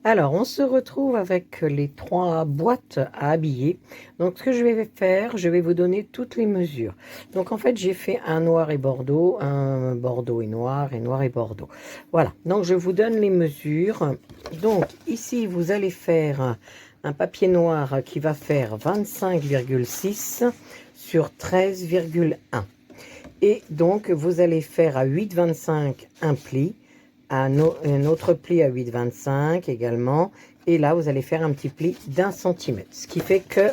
Alors, on se retrouve avec les 3 boîtes à habiller. Donc, ce que je vais faire, je vais vous donner toutes les mesures. Donc, en fait, j'ai fait un noir et bordeaux, un bordeaux et noir et bordeaux. Voilà, donc je vous donne les mesures. Donc, ici, vous allez faire un papier noir qui va faire 25,6 sur 13,1. Et donc, vous allez faire à 8,25 un pli, un autre pli à 8,25 également. Et là, vous allez faire un petit pli d'1 centimètre. Ce qui fait que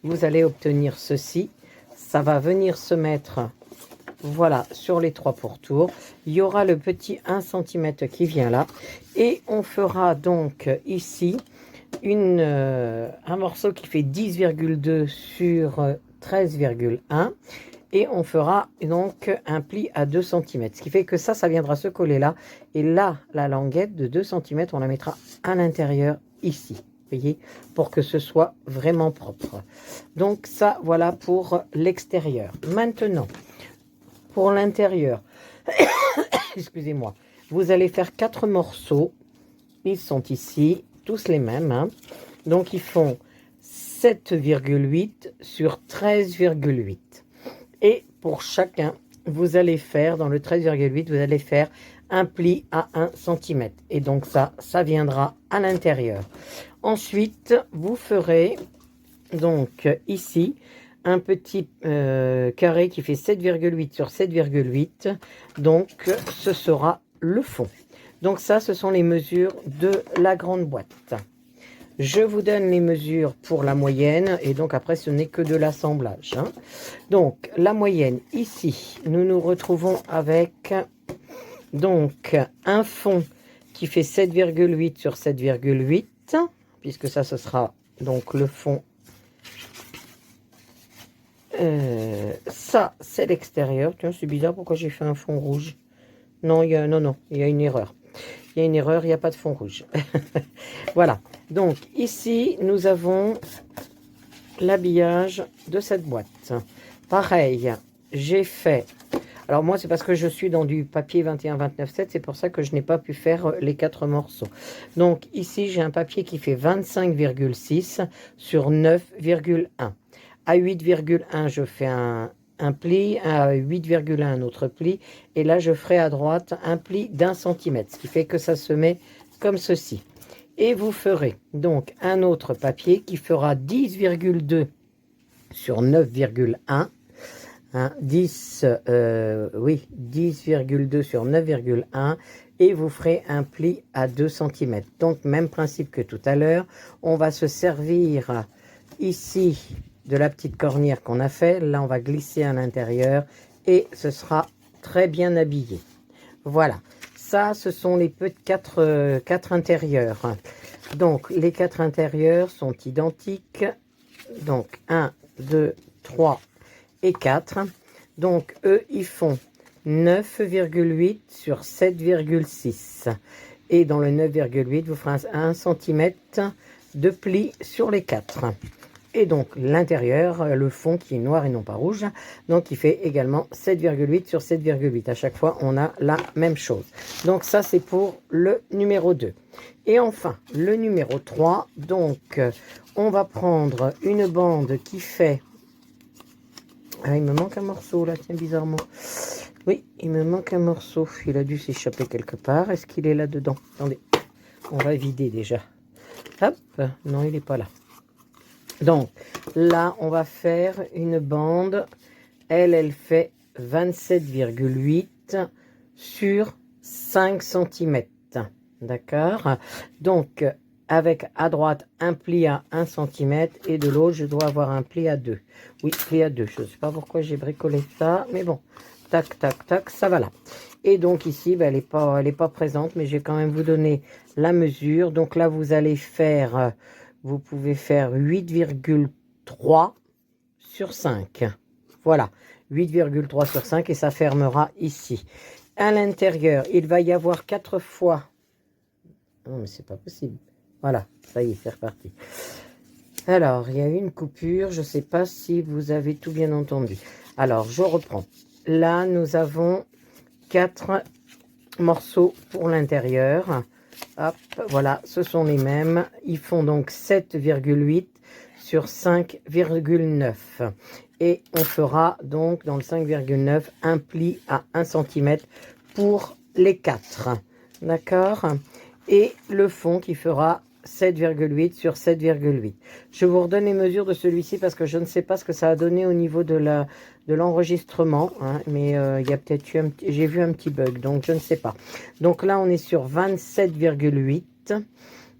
vous allez obtenir ceci. Ça va venir se mettre, voilà, sur les 3 pourtours. Il y aura le petit 1 centimètre qui vient là. Et on fera donc ici un morceau qui fait 10,2 sur 13,1. Et on fera donc un pli à 2 cm. Ce qui fait que ça viendra se coller là. Et là, la languette de 2 cm, on la mettra à l'intérieur ici. Vous voyez, pour que ce soit vraiment propre. Donc ça, voilà pour l'extérieur. Maintenant, pour l'intérieur, excusez-moi, vous allez faire 4 morceaux. Ils sont ici, tous les mêmes. Hein. Donc, ils font 7,8 sur 13,8. Et pour chacun, vous allez faire, dans le 13,8, vous allez faire un pli à 1 cm. Et donc ça viendra à l'intérieur. Ensuite, vous ferez donc ici un petit carré qui fait 7,8 sur 7,8. Donc ce sera le fond. Donc ça, ce sont les mesures de la grande boîte. Je vous donne les mesures pour la moyenne et donc après ce n'est que de l'assemblage. Hein. Donc la moyenne ici, nous nous retrouvons avec donc un fond qui fait 7,8 sur 7,8 puisque ça ce sera donc le fond. Ça c'est l'extérieur. Tiens, c'est bizarre, pourquoi j'ai fait un fond rouge? Non, il y a une erreur. Il y a une erreur, il n'y a pas de fond rouge. Voilà. Donc, ici, nous avons l'habillage de cette boîte. Pareil, j'ai fait... Alors, moi, c'est parce que je suis dans du papier 21-29-7. C'est pour ça que je n'ai pas pu faire les 4 morceaux. Donc, ici, j'ai un papier qui fait 25,6 sur 9,1. À 8,1, je fais un pli, à 8,1 un autre pli, et là je ferai à droite un pli d'1 centimètre, ce qui fait que ça se met comme ceci. Et vous ferez donc un autre papier qui fera 10,2 sur 9,1, hein, 10,2 sur 9,1, et vous ferez un pli à 2 cm. Donc même principe que tout à l'heure, on va se servir ici de la petite cornière qu'on a fait. Là, on va glisser à l'intérieur et ce sera très bien habillé. Voilà. Ça, ce sont les quatre intérieurs. Donc, les 4 intérieurs sont identiques. Donc, 1, 2, 3 et 4. Donc, eux, ils font 9,8 sur 7,6. Et dans le 9,8, vous ferez 1 cm de pli sur les 4. Et donc l'intérieur, le fond qui est noir et non pas rouge, donc il fait également 7,8 sur 7,8. À chaque fois, on a la même chose. Donc ça, c'est pour le numéro 2. Et enfin, le numéro 3, donc on va prendre une bande qui fait... Ah, il me manque un morceau là, tiens, bizarrement. Oui, il me manque un morceau. Il a dû s'échapper quelque part. Est-ce qu'il est là-dedans? Attendez, on va vider déjà. Hop, non, il n'est pas là. Donc, là, on va faire une bande. Elle fait 27,8 sur 5 cm. D'accord? Donc, avec à droite un pli à 1 cm et de l'autre, je dois avoir un pli à 2. Oui, pli à 2. Je ne sais pas pourquoi j'ai bricolé ça, mais bon. Tac, tac, tac, ça va là. Et donc ici, ben, elle est pas présente, mais je vais quand même vous donner la mesure. Donc là, vous allez faire... Vous pouvez faire 8,3 sur 5. Voilà, 8,3 sur 5 et ça fermera ici. À l'intérieur, il va y avoir 4 fois... Non, mais c'est pas possible. Voilà, ça y est, c'est reparti. Alors, il y a une coupure. Je ne sais pas si vous avez tout bien entendu. Alors, je reprends. Là, nous avons 4 morceaux pour l'intérieur. Hop, voilà, ce sont les mêmes. Ils font donc 7,8 sur 5,9. Et on fera donc dans le 5,9 un pli à 1 cm pour les 4. D'accord? Et le fond qui fera 7,8 sur 7,8. Je vous redonne les mesures de celui-ci parce que je ne sais pas ce que ça a donné au niveau de l'enregistrement, hein, mais il y a peut-être eu j'ai vu un petit bug, donc je ne sais pas. Donc là, on est sur 27,8.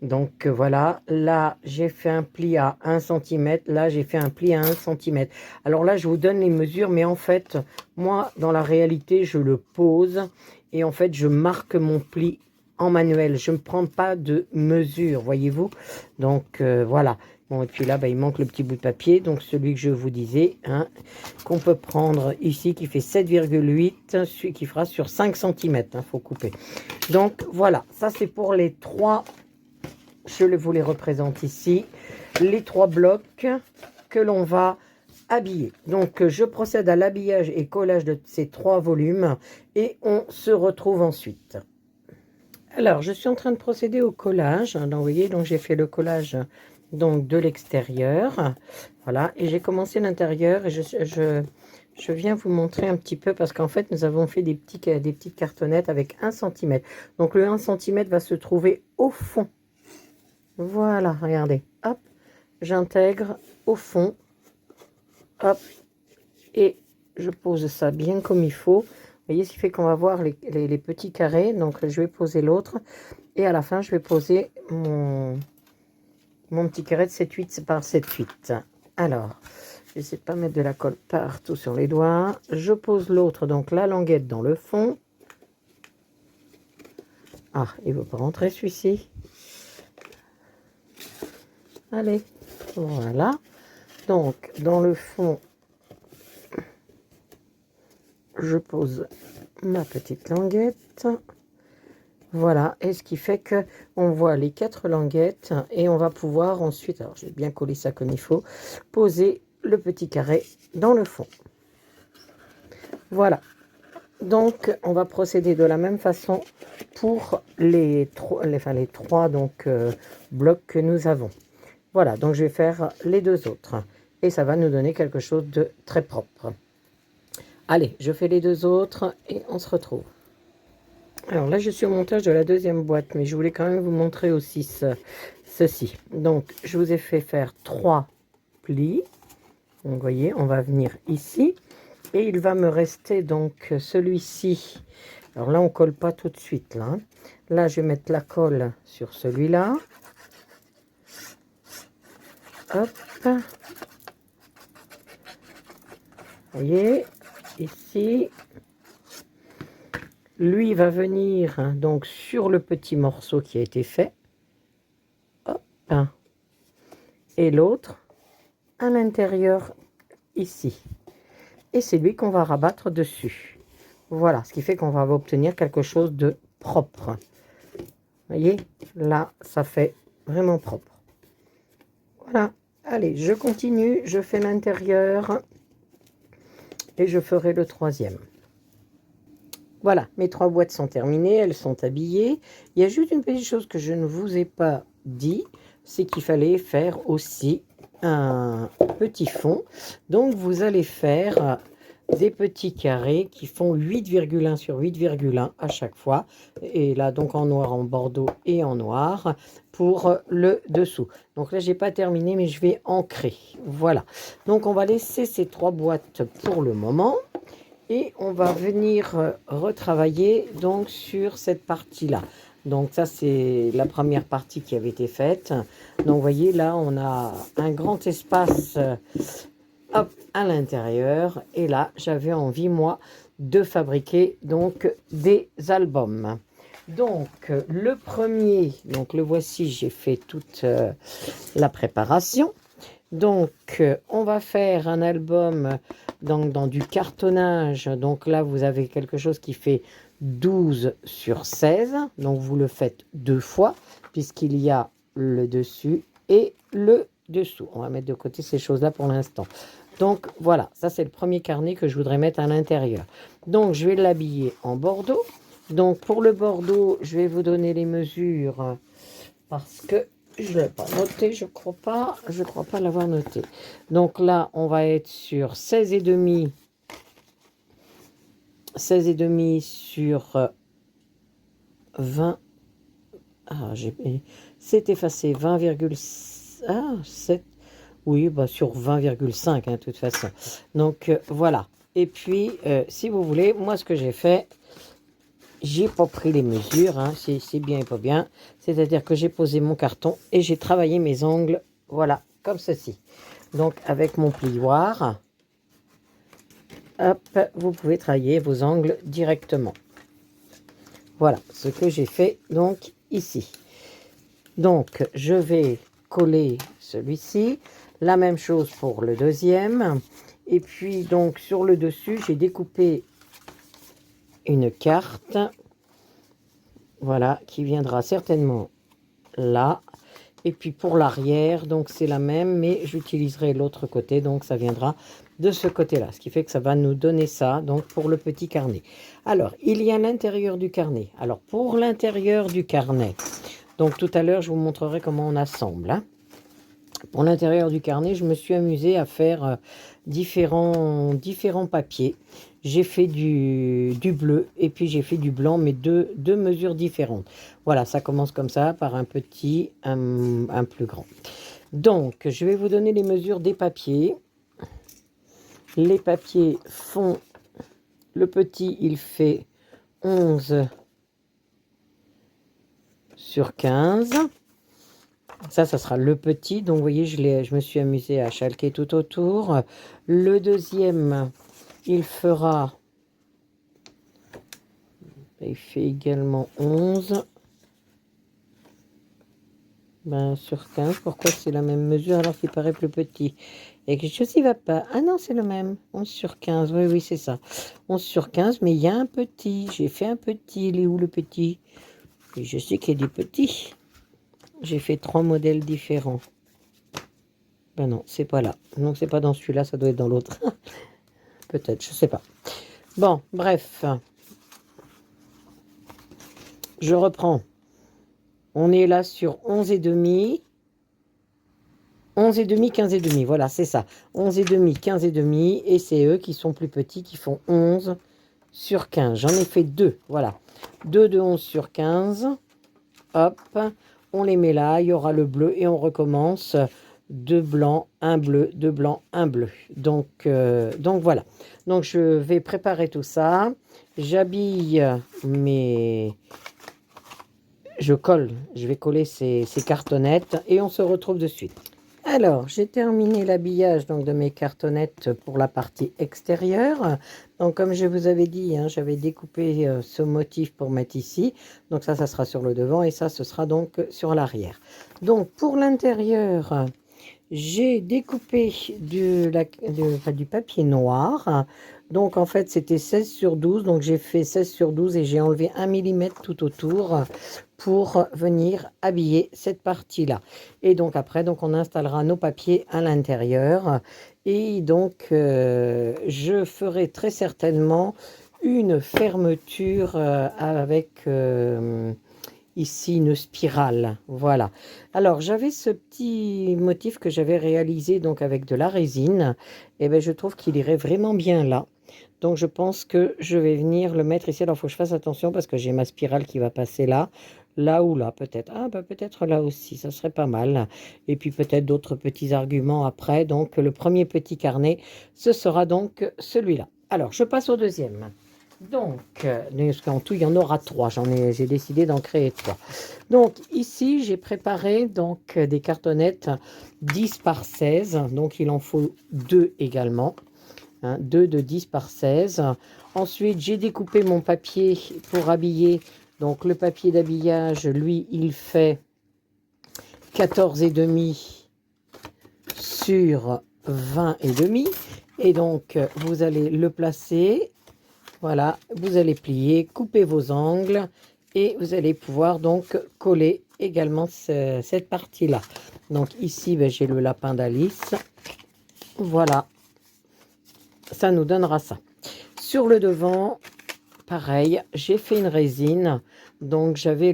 Donc voilà, là j'ai fait un pli à 1 cm, là j'ai fait un pli à 1 cm. Alors là, je vous donne les mesures, mais en fait, moi, dans la réalité, je le pose et en fait, je marque mon pli en manuel. Je ne prends pas de mesure, voyez-vous. Donc voilà. Bon, et puis là, bah, il manque le petit bout de papier, donc celui que je vous disais, hein, qu'on peut prendre ici, qui fait 7,8, celui qui fera sur 5 cm, il faut couper. Donc voilà, ça c'est pour les 3, je vous les représente ici, les 3 blocs que l'on va habiller. Donc je procède à l'habillage et collage de ces 3 volumes et on se retrouve ensuite. Alors, je suis en train de procéder au collage. Donc, vous voyez, donc j'ai fait le collage donc de l'extérieur. Voilà, et j'ai commencé l'intérieur et je viens vous montrer un petit peu parce qu'en fait, nous avons fait des petites cartonnettes avec 1 cm. Donc, le 1 cm va se trouver au fond. Voilà, regardez. Hop, j'intègre au fond. Hop, et je pose ça bien comme il faut. Vous voyez, ce qui fait qu'on va voir les petits carrés. Donc, je vais poser l'autre. Et à la fin, je vais poser mon petit carré de 7,8 par 7,8. Alors, j'essaie de ne pas mettre de la colle partout sur les doigts. Je pose l'autre, donc la languette dans le fond. Ah, il ne veut pas rentrer celui-ci. Allez, voilà. Donc, dans le fond, je pose ma petite languette. Voilà, et ce qui fait que on voit les 4 languettes et on va pouvoir ensuite, alors je vais bien coller ça comme il faut, poser le petit carré dans le fond. Voilà, donc on va procéder de la même façon pour les 3 donc, blocs que nous avons. Voilà, donc je vais faire les 2 autres et ça va nous donner quelque chose de très propre. Allez, je fais les 2 autres et on se retrouve. Alors là, je suis au montage de la 2e boîte, mais je voulais quand même vous montrer aussi ceci. Donc, je vous ai fait faire 3 plis. Donc, vous voyez, on va venir ici. Et il va me rester donc celui-ci. Alors là, on ne colle pas tout de suite. Là, là, je vais mettre la colle sur celui-là. Hop. Vous voyez, ici. Lui va venir donc sur le petit morceau qui a été fait. Hop. Et l'autre à l'intérieur ici. Et c'est lui qu'on va rabattre dessus. Voilà, ce qui fait qu'on va obtenir quelque chose de propre. Vous voyez, là, ça fait vraiment propre. Voilà, allez, je continue, je fais l'intérieur et je ferai le 3e. Voilà, mes 3 boîtes sont terminées, elles sont habillées. Il y a juste une petite chose que je ne vous ai pas dit, c'est qu'il fallait faire aussi un petit fond. Donc, vous allez faire des petits carrés qui font 8,1 sur 8,1 à chaque fois. Et là, donc en noir, en bordeaux et en noir pour le dessous. Donc là, j'ai pas terminé, mais je vais ancrer. Voilà. Donc, on va laisser ces 3 boîtes pour le moment. Et on va venir retravailler donc sur cette partie-là. Donc ça, c'est la première partie qui avait été faite. Donc vous voyez, là, on a un grand espace hop, à l'intérieur. Et là, j'avais envie, moi, de fabriquer donc des albums. Donc, le premier, donc le voici, j'ai fait toute la préparation. Donc, on va faire un album dans du cartonnage. Donc là, vous avez quelque chose qui fait 12 sur 16. Donc, vous le faites 2 fois, puisqu'il y a le dessus et le dessous. On va mettre de côté ces choses-là pour l'instant. Donc, voilà, ça, c'est le premier carnet que je voudrais mettre à l'intérieur. Donc, je vais l'habiller en bordeaux. Donc pour le bordeaux, je vais vous donner les mesures parce que je ne l'ai pas noté, je crois pas l'avoir noté. Donc là, on va être sur 16,5 sur 20. Ah, c'est effacé 20,7. Oui, bah sur 20,5 de toute façon. Donc voilà. Et puis, si vous voulez, moi ce que j'ai fait, j'ai pas pris les mesures, hein, c'est bien et pas bien. C'est-à-dire que j'ai posé mon carton et j'ai travaillé mes ongles, voilà, comme ceci. Donc avec mon plioir, hop, vous pouvez travailler vos ongles directement. Voilà ce que j'ai fait donc ici. Donc je vais coller celui-ci. La même chose pour le deuxième. Et puis donc sur le dessus, j'ai découpé une carte. Voilà, qui viendra certainement là. Et puis pour l'arrière, donc c'est la même, mais j'utiliserai l'autre côté. Donc ça viendra de ce côté-là. Ce qui fait que ça va nous donner ça, donc pour le petit carnet. Alors, il y a l'intérieur du carnet. Alors pour l'intérieur du carnet, donc tout à l'heure, je vous montrerai comment on assemble, hein. Pour l'intérieur du carnet, je me suis amusée à faire différents papiers. J'ai fait du bleu et puis j'ai fait du blanc, mais deux mesures différentes. Voilà, ça commence comme ça, par un petit, un plus grand. Donc, je vais vous donner les mesures des papiers. Les papiers font... Le petit, il fait 11 sur 15. Ça sera le petit. Donc, vous voyez, je me suis amusée à chalquer tout autour. Le deuxième, il fera... Il fait également 11 sur 15. Pourquoi c'est la même mesure alors qu'il paraît plus petit? Et quelque chose qui ne va pas. Ah non, c'est le même. 11 sur 15. Oui, c'est ça. 11 sur 15, mais il y a un petit. J'ai fait un petit. Il est où le petit? Et je sais qu'il y a des petits. J'ai fait 3 modèles différents. Ben non, c'est pas là. Donc c'est pas dans celui-là, ça doit être dans l'autre. Peut-être, je sais pas. Bon, bref. Je reprends. On est là sur 11,5. 11,5, 15,5. Voilà, c'est ça. 11,5, 15,5. Et c'est eux qui sont plus petits, qui font 11 sur 15. J'en ai fait 2. Voilà. 2 de 11 sur 15. Hop. On les met là. Il y aura le bleu et on recommence. 2 blancs, 1 bleu, 2 blancs, 1 bleu. Donc voilà. Donc je vais préparer tout ça. J'habille mes... Je colle. Je vais coller ces cartonnettes et on se retrouve de suite. Alors, j'ai terminé l'habillage donc de mes cartonnettes pour la partie extérieure. Donc, comme je vous avais dit, hein, j'avais découpé ce motif pour mettre ici. Donc, ça sera sur le devant et ça, ce sera donc sur l'arrière. Donc, pour l'intérieur, j'ai découpé du papier noir. Donc, en fait, c'était 16 sur 12. Donc, j'ai fait 16 sur 12 et j'ai enlevé 1 mm tout autour pour venir habiller cette partie-là. Et donc, après, donc, on installera nos papiers à l'intérieur. Et donc, je ferai très certainement une fermeture avec... ici une spirale, voilà. Alors j'avais ce petit motif que j'avais réalisé donc avec de la résine, et bien je trouve qu'il irait vraiment bien là. Donc je pense que je vais venir le mettre ici. Alors il faut que je fasse attention parce que j'ai ma spirale qui va passer là, là ou là peut-être. Ah ben peut-être là aussi, ça serait pas mal. Et puis peut-être d'autres petits arguments après. Donc le premier petit carnet, ce sera donc celui-là. Alors je passe au deuxième. Donc, en tout, il y en aura 3. J'ai décidé d'en créer 3. Donc, ici, j'ai préparé donc des cartonnettes 10 par 16. Donc, il en faut 2 également. 2 de 10 par 16. Ensuite, j'ai découpé mon papier pour habiller. Donc, le papier d'habillage, lui, il fait 14,5 sur 20,5. Et donc, vous allez le placer. Voilà, vous allez plier, couper vos angles et vous allez pouvoir donc coller également cette partie-là. Donc ici, ben, j'ai le lapin d'Alice. Voilà, ça nous donnera ça. Sur le devant, pareil, j'ai fait une résine. Donc, j'avais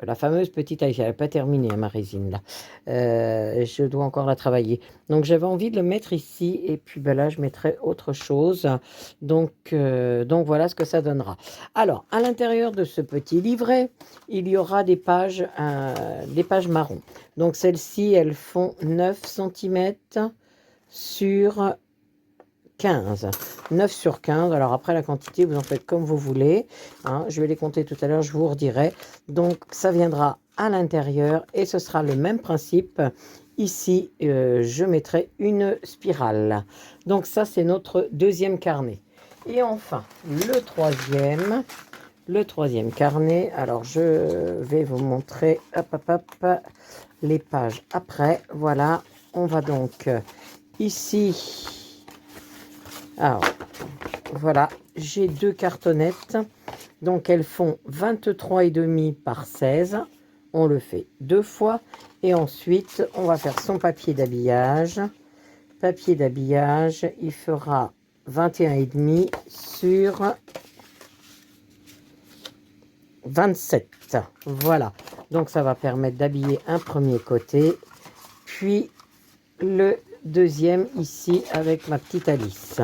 la fameuse petite taille. Je n'avais pas terminé ma résine là. Je dois encore la travailler. Donc, j'avais envie de le mettre ici. Et puis, ben là, je mettrai autre chose. Donc, voilà ce que ça donnera. Alors, à l'intérieur de ce petit livret, il y aura des pages marron. Donc, celles-ci, elles font 9 cm sur 15. 9 sur 15. Alors après la quantité, vous en faites comme vous voulez. Hein. Je vais les compter tout à l'heure, je vous redirai. Donc ça viendra à l'intérieur et ce sera le même principe. Ici, je mettrai une spirale. Donc ça, c'est notre deuxième carnet. Et enfin, le troisième carnet. Alors je vais vous montrer les pages après. Voilà, on va donc ici. Alors, voilà, j'ai 2 cartonnettes. Donc, elles font 23,5 par 16. On le fait 2 fois. Et ensuite, on va faire son papier d'habillage. Papier d'habillage, il fera 21,5 sur 27. Voilà. Donc, ça va permettre d'habiller un premier côté. Puis, le deuxième ici avec ma petite Alice.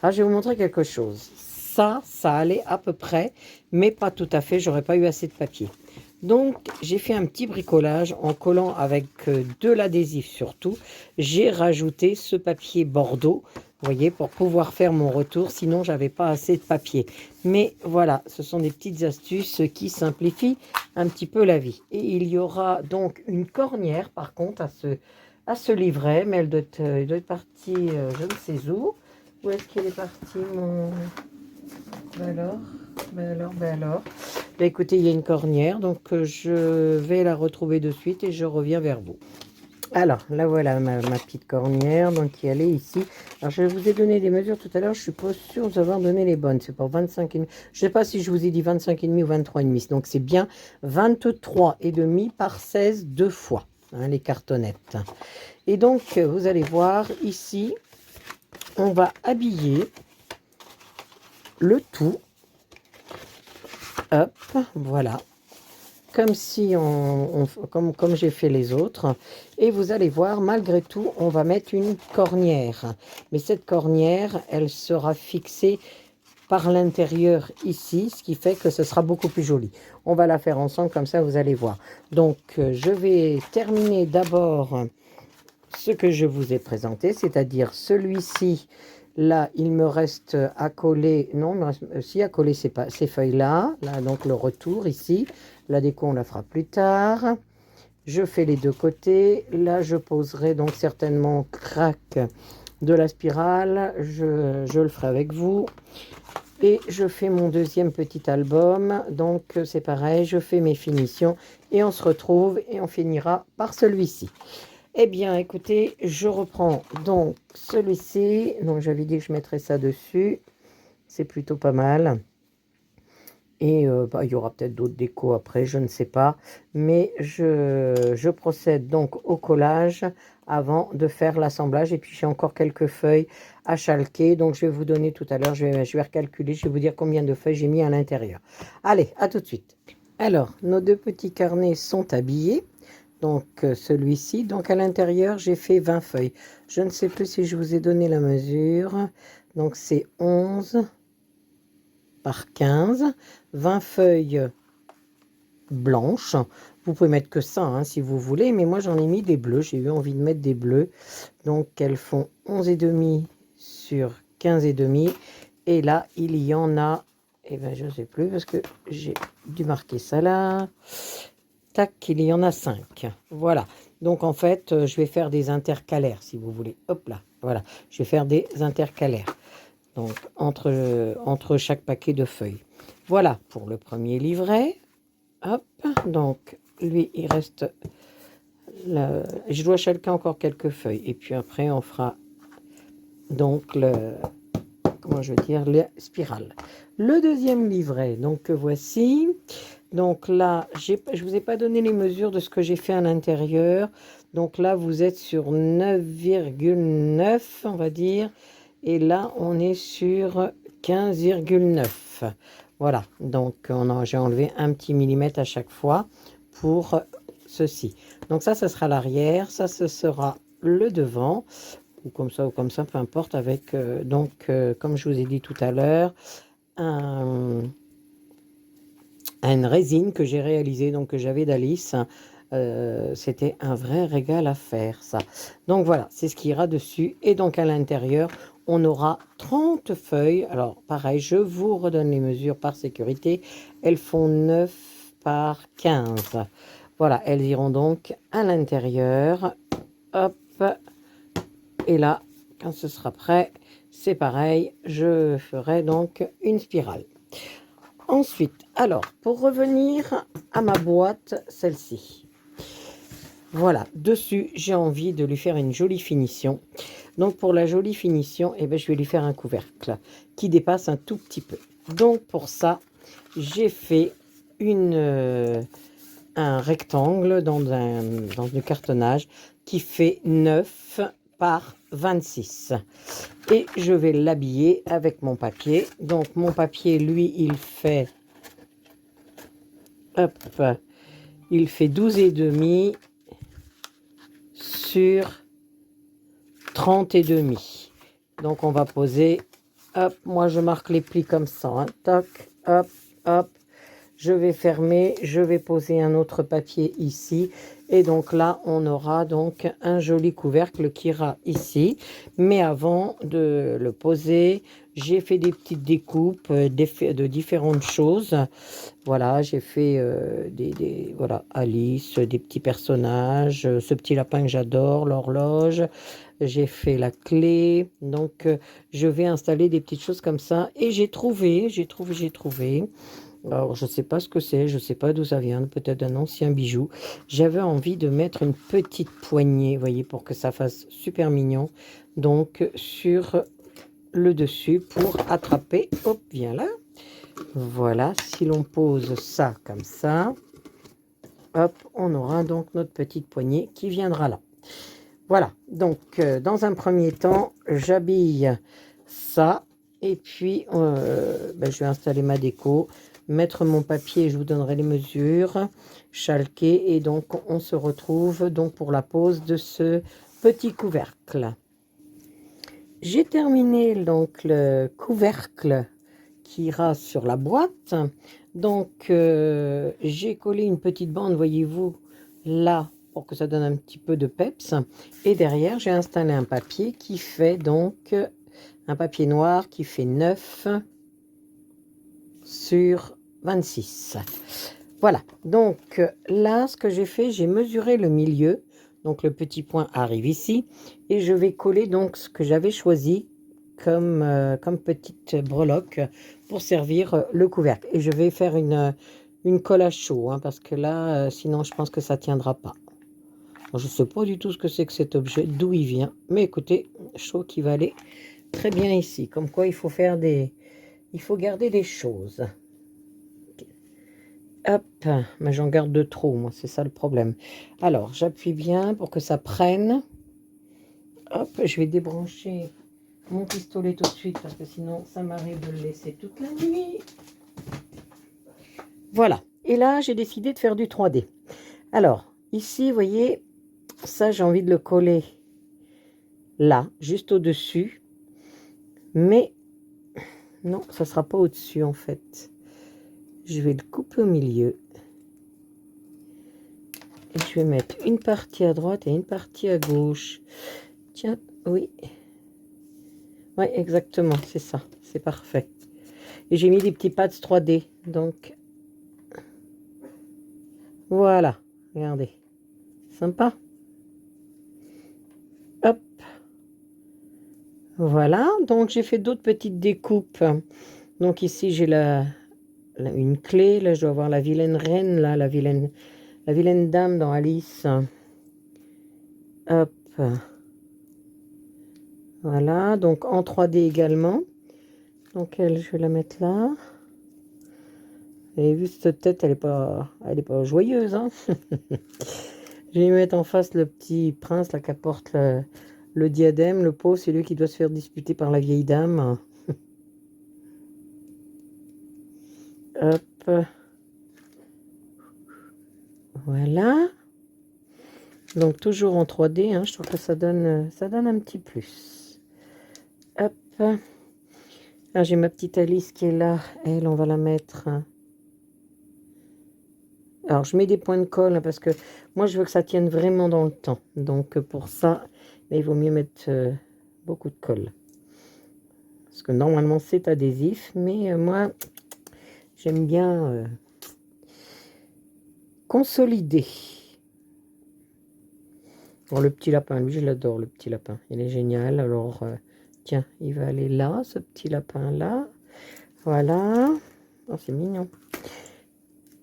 Alors, je vais vous montrer quelque chose. Ça allait à peu près, mais pas tout à fait. J'aurais pas eu assez de papier. Donc, j'ai fait un petit bricolage en collant avec de l'adhésif surtout. J'ai rajouté ce papier Bordeaux, vous voyez, pour pouvoir faire mon retour. Sinon, j'avais pas assez de papier. Mais voilà, ce sont des petites astuces qui simplifient un petit peu la vie. Et il y aura donc une cornière, par contre, à ce livret, mais elle doit être partie, je ne sais où. Où est-ce qu'elle est partie, mon... Ben alors. Ben écoutez, il y a une cornière, donc je vais la retrouver de suite et je reviens vers vous. Alors, là voilà ma petite cornière, donc elle est ici. Alors, je vous ai donné des mesures tout à l'heure, je suis pas sûre d'avoir donné les bonnes. C'est pour 25,5. Je sais pas si je vous ai dit 25,5 ou 23,5. Donc, c'est bien 23,5 par 16 deux fois, hein, les cartonnettes. Et donc, vous allez voir, ici, on va habiller le tout. Hop, voilà. Comme si comme j'ai fait les autres. Et vous allez voir, malgré tout, on va mettre une cornière. Mais cette cornière, elle sera fixée par l'intérieur ici, ce qui fait que ce sera beaucoup plus joli. On va la faire ensemble, comme ça vous allez voir. Donc, je vais terminer d'abord ce que je vous ai présenté, c'est-à-dire celui-ci. Là, il me reste à coller, non, il me reste aussi à coller ces feuilles-là. Là, donc le retour ici. La déco, on la fera plus tard. Je fais les deux côtés. Là, je poserai donc certainement crack de la spirale. Je le ferai avec vous. Et je fais mon deuxième petit album. Donc, c'est pareil, je fais mes finitions. Et on se retrouve et on finira par celui-ci. Eh bien, écoutez, je reprends donc celui-ci. Donc, j'avais dit que je mettrais ça dessus. C'est plutôt pas mal. Et il y aura peut-être d'autres décos après, je ne sais pas. Mais je procède donc au collage avant de faire l'assemblage. Et puis, j'ai encore quelques feuilles à chalquer. Donc, je vais vous donner tout à l'heure, je vais recalculer, je vais vous dire combien de feuilles j'ai mis à l'intérieur. Allez, à tout de suite. Alors, nos deux petits carnets sont habillés. Donc, celui-ci. Donc, à l'intérieur, j'ai fait 20 feuilles. Je ne sais plus si je vous ai donné la mesure. Donc, c'est 11 par 15. 20 feuilles blanches. Vous pouvez mettre que ça, hein, si vous voulez. Mais moi, j'en ai mis des bleus. J'ai eu envie de mettre des bleus. Donc, elles font 11,5 sur 15,5. Et là, il y en a... Eh bien, je ne sais plus parce que j'ai dû marquer ça là. Tac, il y en a 5. Voilà. Donc, en fait, je vais faire des intercalaires, si vous voulez. Hop là. Voilà. Je vais faire des intercalaires. Donc, entre chaque paquet de feuilles. Voilà pour le premier livret. Hop. Donc, lui, il reste... Je dois chalquer encore quelques feuilles. Et puis après, on fera donc comment je veux dire, les spirales. Le deuxième livret, donc voici. Donc là, je ne vous ai pas donné les mesures de ce que j'ai fait à l'intérieur. Donc là, vous êtes sur 9,9, on va dire. Et là, on est sur 15,9. 9. Voilà, donc j'ai enlevé un petit millimètre à chaque fois pour ceci. Donc ça sera l'arrière, ça, ce sera le devant, ou comme ça, peu importe, avec, comme je vous ai dit tout à l'heure, une résine que j'ai réalisée, donc que j'avais d'Alice. C'était un vrai régal à faire, ça. Donc voilà, c'est ce qui ira dessus. Et donc à l'intérieur, on aura 30 feuilles. Alors pareil, je vous redonne les mesures par sécurité. Elles font 9 par 15. Voilà, elles iront donc à l'intérieur. Hop. Et là, quand ce sera prêt, c'est pareil. Je ferai donc une spirale. Ensuite, alors, pour revenir à ma boîte, celle-ci. Voilà, dessus, j'ai envie de lui faire une jolie finition. Donc, pour la jolie finition, eh ben, je vais lui faire un couvercle qui dépasse un tout petit peu. Donc, pour ça, j'ai fait un rectangle dans du cartonnage qui fait 9 par 26. Et je vais l'habiller avec mon papier. Donc, mon papier, lui, il fait 12,5 sur 30,5. Donc, on va poser, hop, moi, je marque les plis comme ça, hein, toc, hop, hop. Je vais fermer, je vais poser un autre papier ici. Et donc là, on aura donc un joli couvercle qui ira ici. Mais avant de le poser, j'ai fait des petites découpes de différentes choses. Voilà, j'ai fait voilà, Alice, des petits personnages, ce petit lapin que j'adore, l'horloge. J'ai fait la clé. Donc, je vais installer des petites choses comme ça. Et j'ai trouvé. Alors, je ne sais pas ce que c'est, je ne sais pas d'où ça vient, peut-être un ancien bijou. J'avais envie de mettre une petite poignée, vous voyez, pour que ça fasse super mignon. Donc, sur le dessus pour attraper, hop, viens là. Voilà, si l'on pose ça comme ça, hop, on aura donc notre petite poignée qui viendra là. Voilà, donc dans un premier temps, j'habille ça. Et puis, je vais installer ma déco, mettre mon papier, je vous donnerai les mesures, chalquer. Et donc, on se retrouve donc pour la pose de ce petit couvercle. J'ai terminé donc le couvercle qui ira sur la boîte. Donc, j'ai collé une petite bande, voyez-vous, là, pour que ça donne un petit peu de peps. Et derrière, j'ai installé un papier qui fait donc... un papier noir qui fait 9 sur 26. Voilà, donc là, ce que j'ai fait, j'ai mesuré le milieu. Donc, le petit point arrive ici. Et je vais coller donc ce que j'avais choisi comme petite breloque pour servir le couvercle. Et je vais faire une colle à chaud, hein, parce que là, sinon, je pense que ça ne tiendra pas. Alors, je ne sais pas du tout ce que c'est que cet objet, d'où il vient. Mais écoutez, chaud qui va aller très bien ici. Comme quoi, il faut garder des choses. Hop, mais j'en garde de trop, moi, c'est ça le problème. Alors, j'appuie bien pour que ça prenne. Hop, je vais débrancher mon pistolet tout de suite, parce que sinon, ça m'arrive de le laisser toute la nuit. Voilà, et là, j'ai décidé de faire du 3D. Alors, ici, vous voyez, ça, j'ai envie de le coller là, juste au-dessus. Mais, non, ça ne sera pas au-dessus, en fait. Je vais le couper au milieu. Et je vais mettre une partie à droite et une partie à gauche. Tiens, oui. Oui, exactement, c'est ça. C'est parfait. Et j'ai mis des petits pads 3D. Donc, voilà. Regardez. Sympa. Hop. Voilà. Donc, j'ai fait d'autres petites découpes. Donc, ici, j'ai une clé. Là, je dois avoir la vilaine reine. Là, la vilaine dame dans Alice. Hop. Voilà. Donc, en 3D également. Donc, elle, je vais la mettre là. Vous avez vu cette tête, elle est pas joyeuse, hein. Je vais mettre en face le petit prince là qui apporte le diadème. Le pauvre, c'est lui qui doit se faire disputer par la vieille dame. Hop. Voilà. Donc toujours en 3D, hein, je trouve que ça donne un petit plus. Hop. Ah, j'ai ma petite Alice qui est là. Elle, on va la mettre. Alors, je mets des points de colle, hein, parce que moi, je veux que ça tienne vraiment dans le temps. Donc, pour ça, il vaut mieux mettre beaucoup de colle. Parce que normalement, c'est adhésif. Mais moi, j'aime bien consolider. Bon, le petit lapin, lui, je l'adore, le petit lapin. Il est génial. Alors, tiens, il va aller là, ce petit lapin-là. Voilà. Oh, c'est mignon.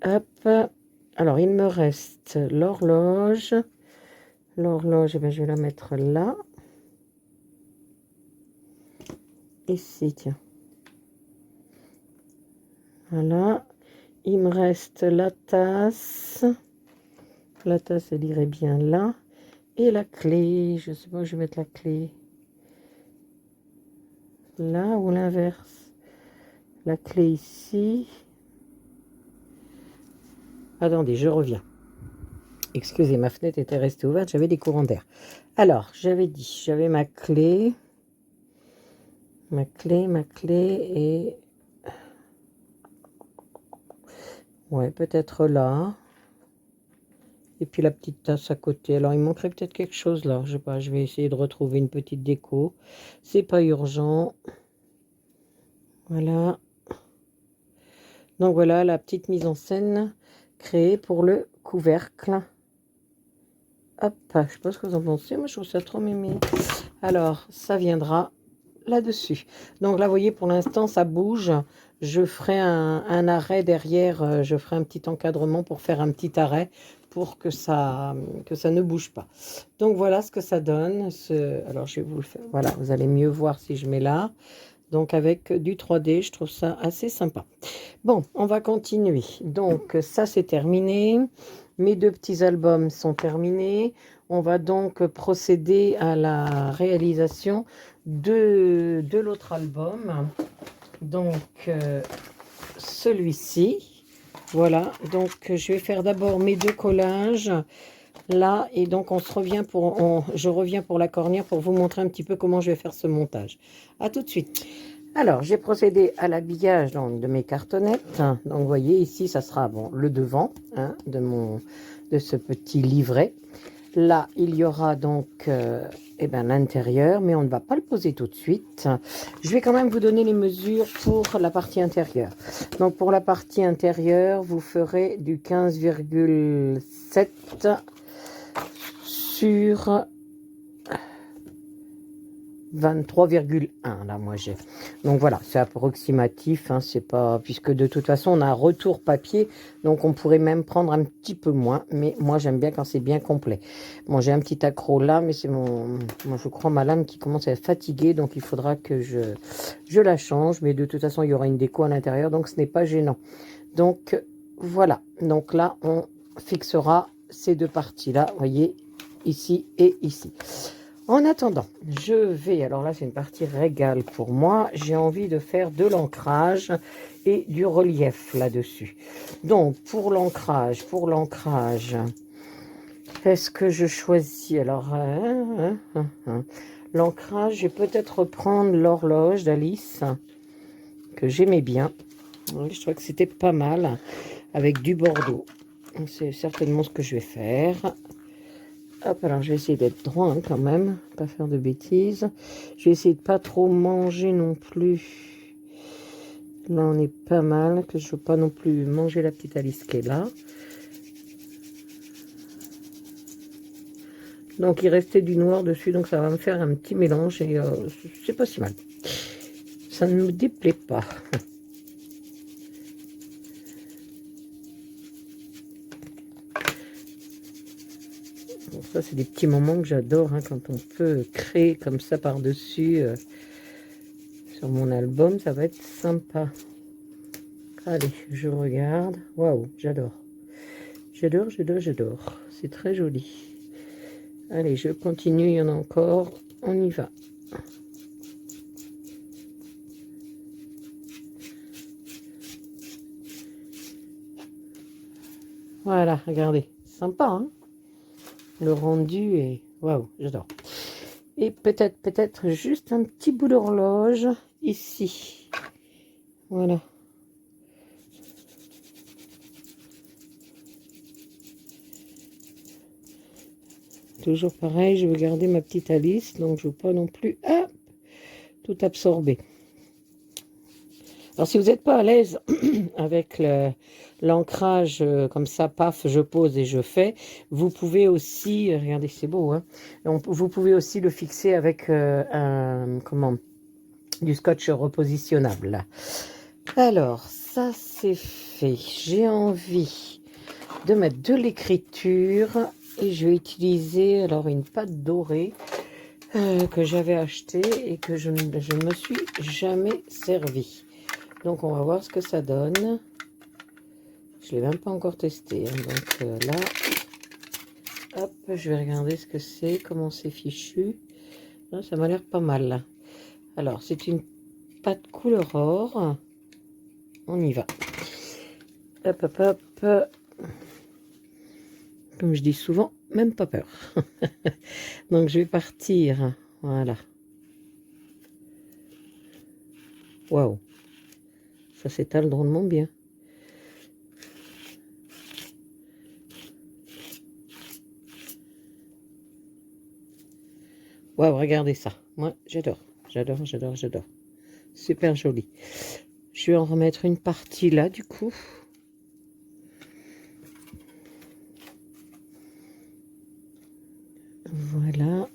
Hop. Alors, il me reste l'horloge. L'horloge, eh ben, je vais la mettre là. Ici, tiens. Voilà. Il me reste la tasse. La tasse, elle irait bien là. Et la clé. Je ne sais pas où je vais mettre la clé. Là ou l'inverse. La clé ici. Attendez, je reviens. Excusez, ma fenêtre était restée ouverte. J'avais des courants d'air. Alors, j'avais dit, j'avais ma clé. Ma clé et... Ouais, peut-être là. Et puis la petite tasse à côté. Alors, il manquerait peut-être quelque chose là. Je sais pas, je vais essayer de retrouver une petite déco. C'est pas urgent. Voilà. Donc voilà la petite mise en scène créée pour le couvercle. Hop, je sais pas ce que vous en pensez. Moi, je trouve ça trop mimi. Alors, ça viendra là-dessus. Donc là, vous voyez, pour l'instant, ça bouge. Je ferai un arrêt derrière. Je ferai un petit encadrement pour faire un petit arrêt pour que ça ne bouge pas. Donc voilà ce que ça donne. Alors, je vais vous le faire. Voilà, vous allez mieux voir si je mets là. Donc avec du 3D, je trouve ça assez sympa. Bon, on va continuer. Donc ça, c'est terminé. Mes deux petits albums sont terminés. On va donc procéder à la réalisation de l'autre album. Donc celui-ci. Voilà, donc je vais faire d'abord mes deux collages là, et donc je reviens pour la cornière pour vous montrer un petit peu comment je vais faire ce montage. À tout de suite. Alors, j'ai procédé à l'habillage de mes cartonnettes. Donc, vous voyez, ici, ça sera bon, le devant, hein, de ce petit livret. Là, il y aura donc eh ben, l'intérieur, mais on ne va pas le poser tout de suite. Je vais quand même vous donner les mesures pour la partie intérieure. Donc, pour la partie intérieure, vous ferez du 15,7 sur 23,1 là, moi j'ai. Donc voilà, c'est approximatif, hein, c'est pas, puisque de toute façon on a un retour papier, donc on pourrait même prendre un petit peu moins, mais moi j'aime bien quand c'est bien complet. Bon, j'ai un petit accroc là, mais c'est moi je crois ma lame qui commence à être fatiguée, donc il faudra que je la change, mais de toute façon il y aura une déco à l'intérieur, donc ce n'est pas gênant. Donc voilà, donc là on fixera ces deux parties là, vous voyez, ici et ici. En attendant, je vais, alors là c'est une partie régale pour moi, j'ai envie de faire de l'ancrage et du relief là-dessus. Donc pour l'ancrage, est-ce que je choisis, alors l'ancrage, je vais peut-être reprendre l'horloge d'Alice, que j'aimais bien, je trouvais que c'était pas mal, avec du bordeaux. C'est certainement ce que je vais faire. Hop, alors je vais essayer d'être droit hein, quand même, pas faire de bêtises. Je vais essayer de pas trop manger non plus. Là on est pas mal, que je ne veux pas non plus manger la petite Alice qui est là. Donc il restait du noir dessus, donc ça va me faire un petit mélange et c'est pas si mal. Ça ne me déplaît pas. Donc ça c'est des petits moments que j'adore hein, quand on peut créer comme ça par-dessus sur mon album, ça va être sympa. Allez, je regarde. Waouh, j'adore. J'adore. C'est très joli. Allez, je continue, il y en a encore. On y va. Voilà, regardez, sympa, hein? Le rendu est... Waouh, j'adore. Et peut-être juste un petit bout d'horloge ici. Voilà. Toujours pareil, je vais garder ma petite Alice, donc je ne veux pas non plus tout absorber. Alors si vous n'êtes pas à l'aise avec l'ancrage comme ça, paf, je pose et je fais, vous pouvez aussi, regardez c'est beau, hein, vous pouvez aussi le fixer avec du scotch repositionnable. Là. Alors ça c'est fait, j'ai envie de mettre de l'écriture et je vais utiliser alors une pâte dorée que j'avais achetée et que je ne me suis jamais servi. Donc on va voir ce que ça donne. Je ne l'ai même pas encore testé. Hein. Donc là, hop, je vais regarder ce que c'est, comment c'est fichu. Là, ça m'a l'air pas mal. Là. Alors, c'est une pâte couleur or. On y va. Hop, hop, hop. Comme je dis souvent, même pas peur. Donc je vais partir. Voilà. Waouh. Ça s'étale drôlement bien. Waouh, regardez ça. Moi, j'adore. J'adore, j'adore, j'adore. Super joli. Je vais en remettre une partie là, du coup. Voilà.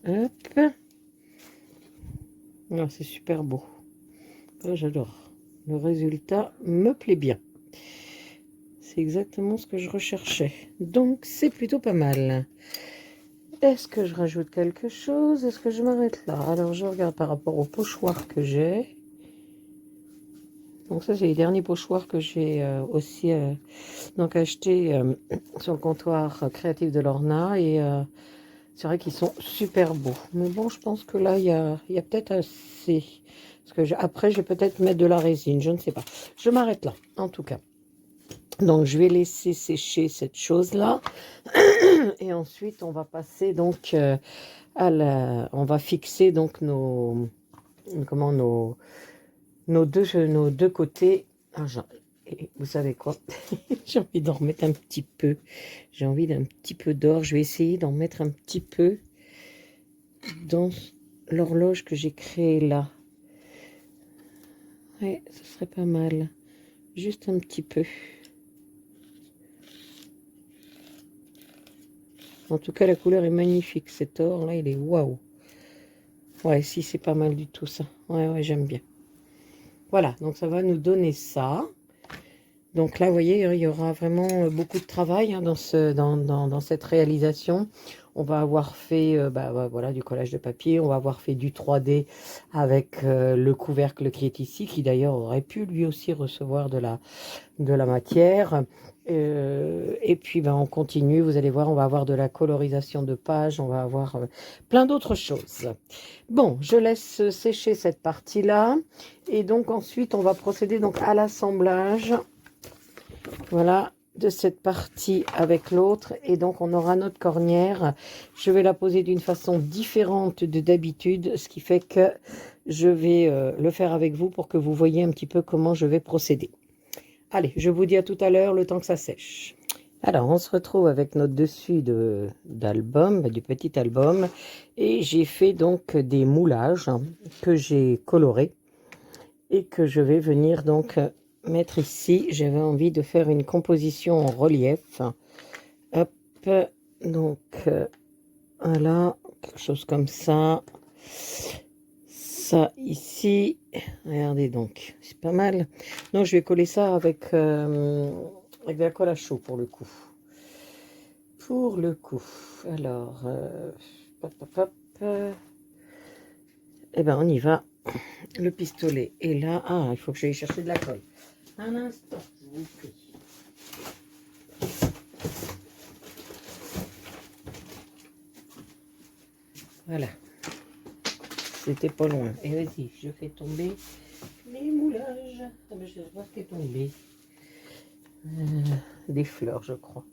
Hop. Ah, c'est super beau. Ah, j'adore. Le résultat me plaît bien. C'est exactement ce que je recherchais. Donc, c'est plutôt pas mal. Est-ce que je rajoute quelque chose? Est-ce que je m'arrête là? Alors, je regarde par rapport au pochoir que j'ai. Donc, ça, c'est les derniers pochoirs que j'ai aussi donc acheté sur le comptoir créatif de Lorna. Et c'est vrai qu'ils sont super beaux. Mais bon, je pense que là, il y a peut-être assez. Parce que après, je vais peut-être mettre de la résine. Je ne sais pas. Je m'arrête là, en tout cas. Donc, je vais laisser sécher cette chose-là. Et ensuite, on va passer donc on va fixer donc nos deux côtés. Ah, et vous savez quoi? J'ai envie d'en remettre un petit peu. J'ai envie d'un petit peu d'or. Je vais essayer d'en mettre un petit peu dans l'horloge que j'ai créée là. Ouais, ce serait pas mal. Juste un petit peu. En tout cas, la couleur est magnifique. Cet or là, il est waouh. Ouais, si, c'est pas mal du tout ça. Ouais, j'aime bien. Voilà, donc ça va nous donner ça. Donc là, vous voyez, il y aura vraiment beaucoup de travail hein, dans cette réalisation. On va avoir fait voilà, du collage de papier, on va avoir fait du 3D avec le couvercle qui est ici, qui d'ailleurs aurait pu lui aussi recevoir de la matière. Et puis on continue, vous allez voir, on va avoir de la colorisation de pages, on va avoir plein d'autres choses. Bon, je laisse sécher cette partie-là. Et donc ensuite, on va procéder donc à l'assemblage. Voilà, de cette partie avec l'autre. Et donc, on aura notre cornière. Je vais la poser d'une façon différente de d'habitude, ce qui fait que je vais le faire avec vous pour que vous voyez un petit peu comment je vais procéder. Allez, je vous dis à tout à l'heure, le temps que ça sèche. Alors, on se retrouve avec notre dessus d'album, du petit album. Et j'ai fait donc des moulages que j'ai colorés et que je vais venir donc mettre ici. J'avais envie de faire une composition en relief. Hop, donc voilà, quelque chose comme ça. Ça ici, regardez donc, c'est pas mal. Non, je vais coller ça avec de la colle à chaud pour le coup. Alors, hop, hop, hop. Eh ben, on y va. Le pistolet est là. Ah, il faut que j'aille chercher de la colle. Un instant, je vous prie. Voilà. C'était pas loin. Et vas-y, je fais tomber les moulages. Ah ben, je sais pas ce qui est tombé. Des fleurs, je crois.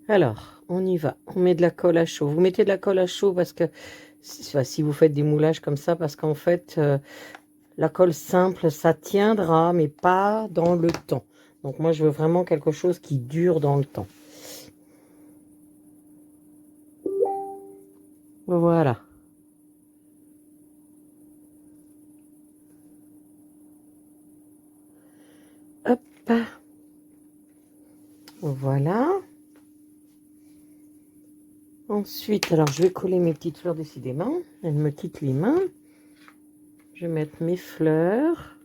Alors, on y va. On met de la colle à chaud. Vous mettez de la colle à chaud parce que, si vous faites des moulages comme ça, parce qu'en fait, la colle simple, ça tiendra, mais pas dans le temps. Donc moi, je veux vraiment quelque chose qui dure dans le temps. Voilà. Hop. Voilà. Ensuite, alors je vais coller mes petites fleurs décidément. Elles me quittent les mains. Je vais mettre mes fleurs.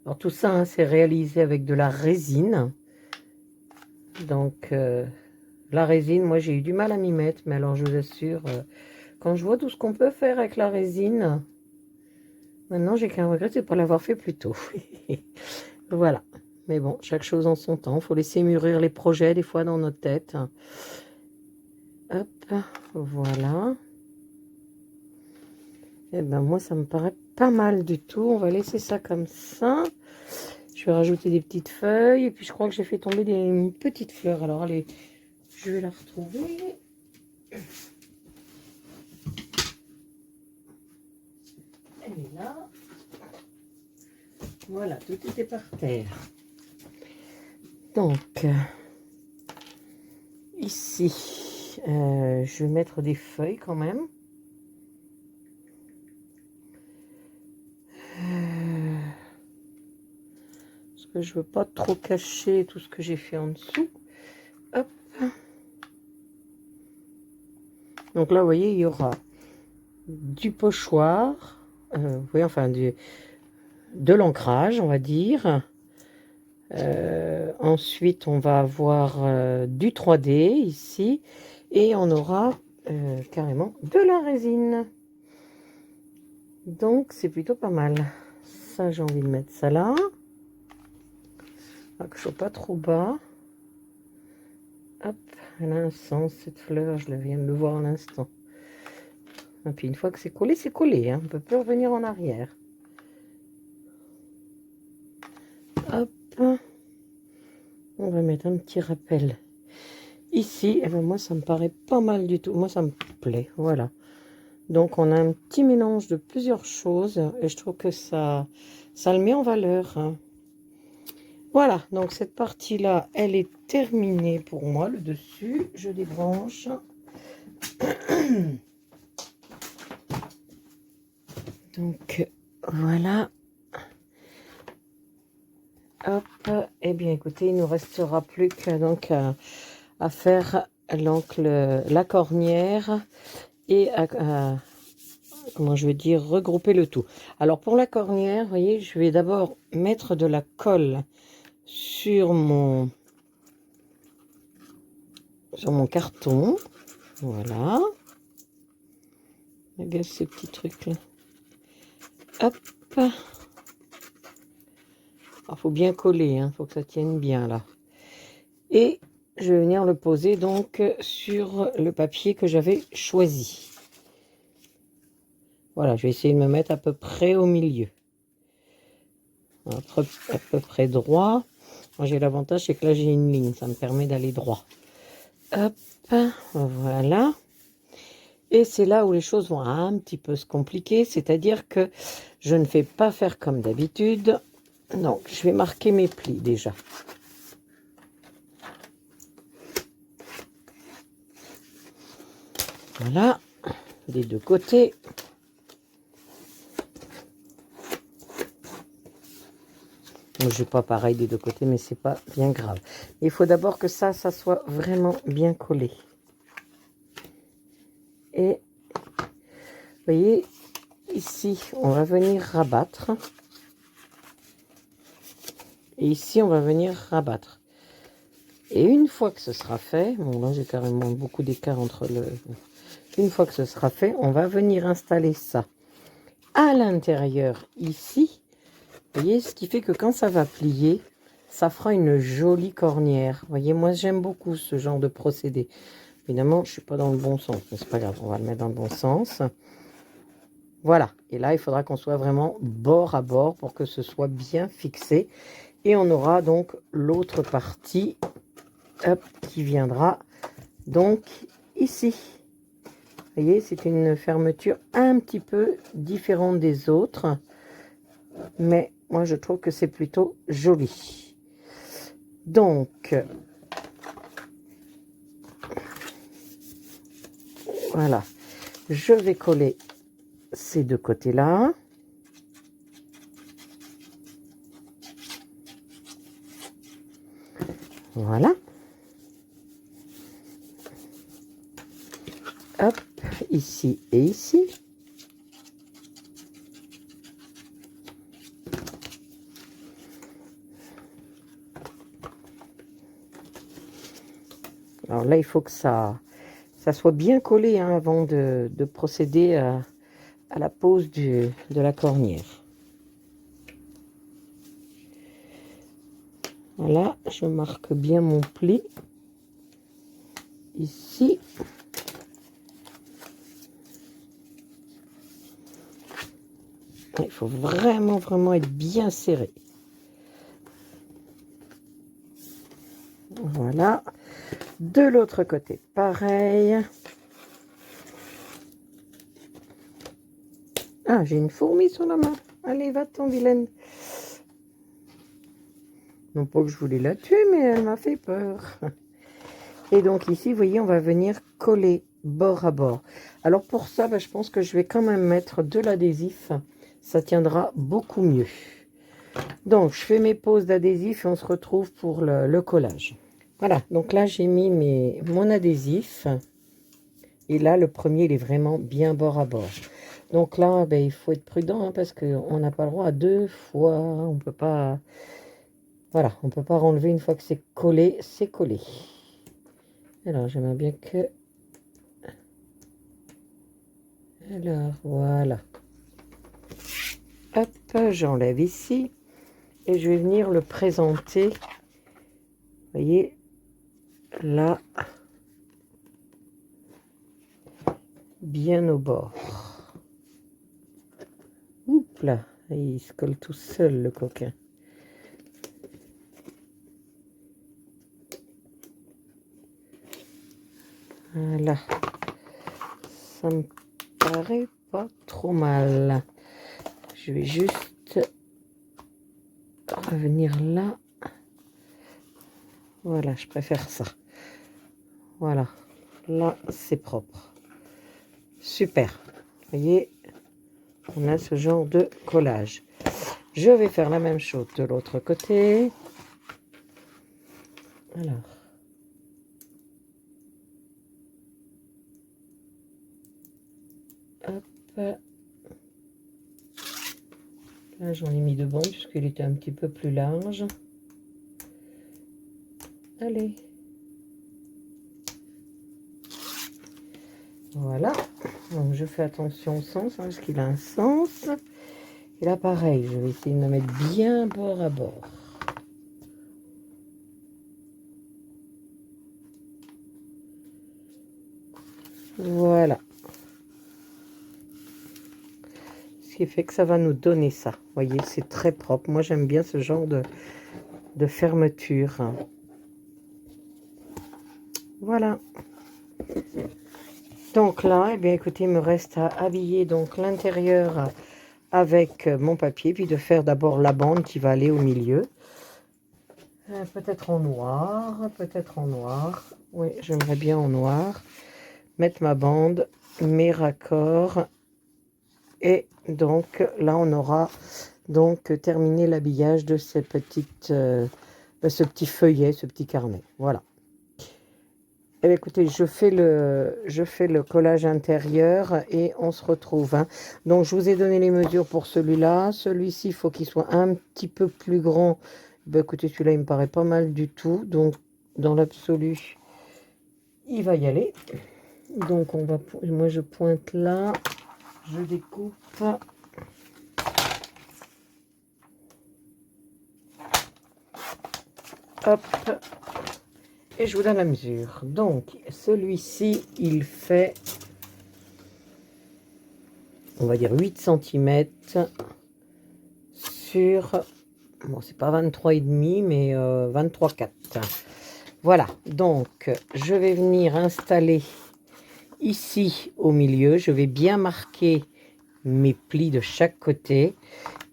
Alors tout ça, hein, c'est réalisé avec de la résine. Donc la résine, moi j'ai eu du mal à m'y mettre. Mais alors je vous assure, quand je vois tout ce qu'on peut faire avec la résine, maintenant j'ai qu'un regret, c'est de ne pas l'avoir fait plus tôt. Voilà. Mais bon, chaque chose en son temps. Il faut laisser mûrir les projets des fois dans notre tête. Hop, voilà. Et ben moi, ça me paraît pas mal du tout. On va laisser ça comme ça. Je vais rajouter des petites feuilles. Et puis, je crois que j'ai fait tomber des petites fleurs. Alors, allez, je vais la retrouver. Elle est là. Voilà, tout était par terre. Donc, ici, je vais mettre des feuilles quand même. Parce que je veux pas trop cacher tout ce que j'ai fait en dessous. Hop. Donc là, vous voyez, il y aura du pochoir, vous voyez, enfin, de l'ancrage, on va dire. Ensuite, on va avoir du 3D ici. Et on aura carrément de la résine. Donc, c'est plutôt pas mal. Ça, j'ai envie de mettre ça là. Que je sois pas trop bas. Hop, elle a un sens, cette fleur. Je viens de le voir à l'instant. Et puis, une fois que c'est collé. Hein. On ne peut plus revenir en arrière. Hop. On va mettre un petit rappel ici. Et ben moi, ça me paraît pas mal du tout. Moi, ça me plaît. Voilà. Donc, on a un petit mélange de plusieurs choses. Et je trouve que ça le met en valeur. Hein. Voilà. Donc, cette partie-là, elle est terminée pour moi. Le dessus, je débranche. Donc, voilà. Hop. Eh bien, écoutez, il ne nous restera plus que donc à faire donc la cornière et comment je veux dire, regrouper le tout. Alors pour la cornière, vous voyez, je vais d'abord mettre de la colle sur mon carton. Voilà. Regarde ces petits trucs là. Hop. Il faut bien coller, hein, faut que ça tienne bien là. Et je vais venir le poser donc sur le papier que j'avais choisi. Voilà, je vais essayer de me mettre à peu près au milieu. À peu près droit. Moi, j'ai l'avantage, c'est que là, j'ai une ligne. Ça me permet d'aller droit. Hop, voilà. Et c'est là où les choses vont un petit peu se compliquer. C'est-à-dire que je ne fais pas faire comme d'habitude. Donc, je vais marquer mes plis déjà. Voilà, des deux côtés. Moi, je n'ai pas pareil des deux côtés, mais c'est pas bien grave. Il faut d'abord que ça soit vraiment bien collé. Et vous voyez, ici, on va venir rabattre. Et ici, on va venir rabattre. Et une fois que ce sera fait, bon là j'ai carrément beaucoup d'écart entre le... Une fois que ce sera fait, on va venir installer ça à l'intérieur ici. Vous voyez, ce qui fait que quand ça va plier, ça fera une jolie cornière. Vous voyez, moi j'aime beaucoup ce genre de procédé. Évidemment, je ne suis pas dans le bon sens, mais c'est pas grave, on va le mettre dans le bon sens. Voilà, et là, il faudra qu'on soit vraiment bord à bord pour que ce soit bien fixé. Et on aura donc l'autre partie, hop, qui viendra donc ici. Vous voyez, c'est une fermeture un petit peu différente des autres, mais moi, je trouve que c'est plutôt joli. Donc, voilà, je vais coller ces deux côtés-là. Voilà. Hop, ici et ici. Alors là, il faut que ça soit bien collé hein, avant de procéder à la pose de la cornière. Voilà, je marque bien mon pli ici. Il faut vraiment être bien serré. Voilà. De l'autre côté, pareil. Ah, j'ai une fourmi sur la main. Allez, va-t'en, vilaine. Non pas que je voulais la tuer, mais elle m'a fait peur. Et donc ici, vous voyez, on va venir coller bord à bord. Alors pour ça, je pense que je vais quand même mettre de l'adhésif. Ça tiendra beaucoup mieux. Donc, je fais mes poses d'adhésif et on se retrouve pour le collage. Voilà, donc là, j'ai mis mon adhésif. Et là, le premier, il est vraiment bien bord à bord. Donc là, il faut être prudent hein, parce qu'on n'a pas le droit à deux fois. On peut pas... Voilà, on ne peut pas renlever une fois que c'est collé, c'est collé. Alors, j'aimerais bien que... Alors, voilà. Hop, j'enlève ici. Et je vais venir le présenter. Vous voyez, là, bien au bord. Oups là, il se colle tout seul, le coquin. Voilà. Ça me paraît pas trop mal. Je vais juste revenir là. Voilà, je préfère ça. Voilà. Là, c'est propre. Super. Vous voyez, on a ce genre de collage. Je vais faire la même chose de l'autre côté. Alors. Hop. Là, j'en ai mis deux bandes puisqu'il était un petit peu plus large. Allez. Voilà. Donc, je fais attention au sens, hein, parce qu'il a un sens. Et là, pareil, je vais essayer de me mettre bien bord à bord. Voilà. Ce qui fait que ça va nous donner ça. Vous voyez, c'est très propre. Moi, j'aime bien ce genre de fermeture. Voilà. Donc là, eh bien, écoutez, il me reste à habiller donc l'intérieur avec mon papier, puis de faire d'abord la bande qui va aller au milieu. Peut-être en noir, peut-être en noir. Oui, j'aimerais bien en noir. Mettre ma bande, mes raccords. Et donc là, on aura donc terminé l'habillage de ces petites, ce petit feuillet, ce petit carnet. Voilà. Eh bien, écoutez, je fais le collage intérieur et on se retrouve. Hein. Donc, je vous ai donné les mesures pour celui-là. Celui-ci, il faut qu'il soit un petit peu plus grand. Ben, écoutez, celui-là, il me paraît pas mal du tout. Donc, dans l'absolu, il va y aller. Donc, moi, je pointe là. Je découpe. Hop. et je vous donne la mesure. Donc, celui-ci, il fait, on va dire 8 cm sur, bon, c'est pas 23,5, mais 23,4. Voilà, donc, je vais venir installer ici au milieu. Je vais bien marquer mes plis de chaque côté.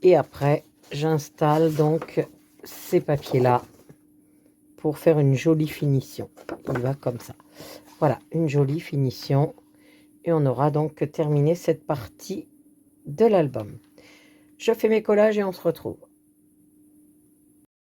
Et après, j'installe donc ces papiers-là pour faire une jolie finition. Il va comme ça. Voilà, une jolie finition. Et on aura donc terminé cette partie de l'album. Je fais mes collages et on se retrouve.